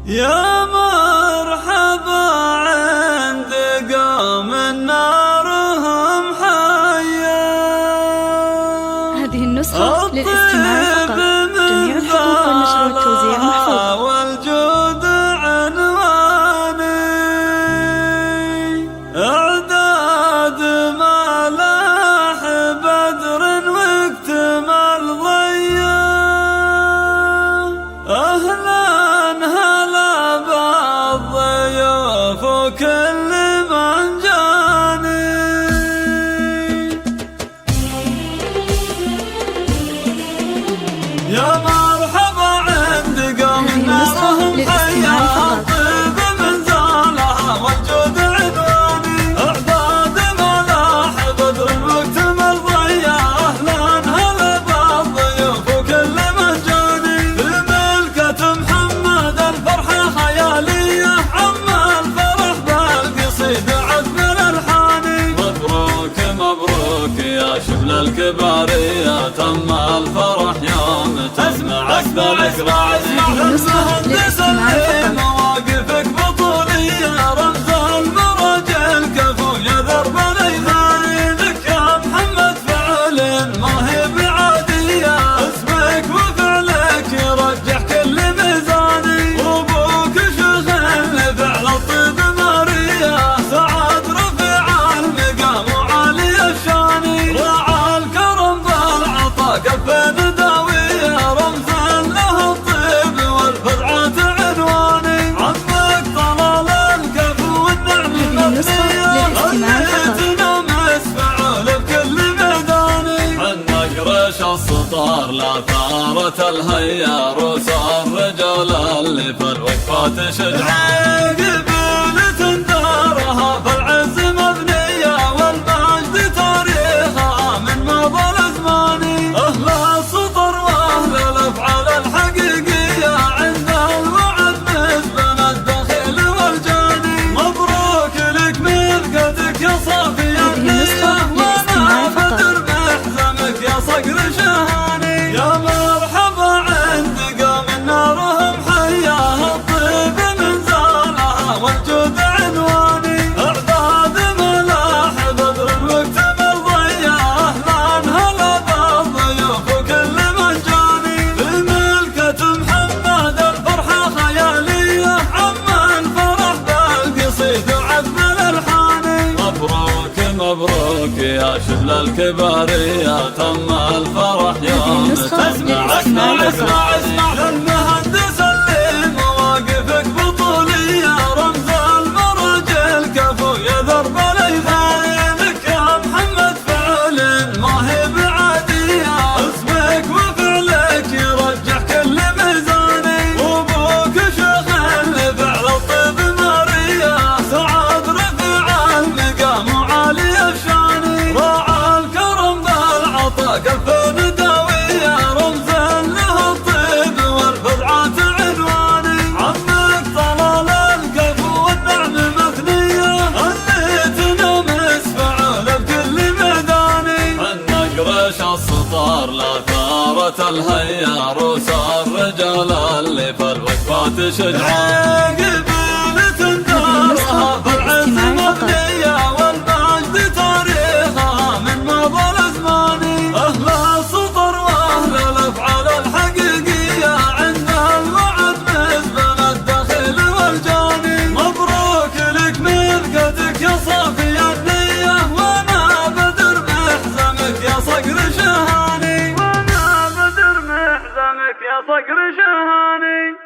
يا مرحبا عند قوم نارهم حيا. هذه النسخة للاستماع فقط. جميع الحقوق والنشر والتوزيع محفوظ. والجود عنواني إعداد ملاح بدر واكتمال ضيا. أهلا هلا بالضيوف وكل من جاني. يا مرحبا عند قوم نارهم حيا. طيب منزلها والجود عنواني إعداد ملاح بدر واكتمال ضيا. أهلا هلا بالضيوف وكل من جاني. بملكة محمد الفرحة خيالية عم الفرح بالقصيد عذب الألحاني. مبروك مبروك يا شبل الكبارية تم الفرح يوم تسمع اسمع المهندس اللي مواقفك بطولية. رمز المرج الكفو يا درب الإيثاني. لك يا محمد فعل ما هي بعادية. اسمك وفعلك يرجح كل ميزاني. وابوك شيخ لفعل الطيب مارية. سعد رفيع المقام وعالي الشاني. راعى الكرم بالعطا كفين داوية. رمز له الطيب والفزعة عنواني. عمك طلال الكفو والنعم المبنية. خليتنا مسفعول بكل ميداني. عنك ريش السطار لا ثارة الهيا. روس الرجال اللي في الوقفات شجعان. قبيلة دارها في العز مبنية. والمجد تاريخها من مضى الأزماني. أهل السطر وأهل الأفعال الحقيقية. عند الوعد نسبن الدخيل والجاني. مبروك لك ملكتك يا صافي النية. وانا بدر محزمك يا صقر شهاني. يا مرحبا عند قوم نارهم حيا. الطيب منزلها والجود عنواني. اعداد ملاح بدر واكتمال ضيا. اهلا هلا بالضيوف وكل من جاني. بملكة محمد الفرحة خيالية. عم الفرح بالقصيد وعذب الألحاني. مبروك مبروك يا شبل الكبارية تم الفرح يوم تسمع اسمع للمهندس اللي مواقفك بطولية. رمز المرج الكفو يا درب الإيثاني. لك يا محمد فعل ما هي بعادية. اسمك وفعلك يرجح كل ميزاني. وابوك شيخ لفعل الطيب مارية. سعد رفيع المقام وعالي الشاني. راعى الكرم بالعطا كفين داوية. رمز له الطيب والفزعة عنواني. عمك طلال الكفو والنعم مثنية. خليتنا مسفعول بكل ميداني. عنك ريش السطار لا ثارة الهيا. روس الرجال اللي في الوقفات شجعان. قبيلة دارها في العز مبنية. والمجد تاريخها من مضى الأزماني. أهل السطر وأهل الأفعال الحقيقية. عند الوعد نسبن الدخيل والجاني. مبروك لك ملكتك يا صافي النية. وانا بدر محزمك يا صقر شهاني. وانا بدر محزمك يا صقر شهاني.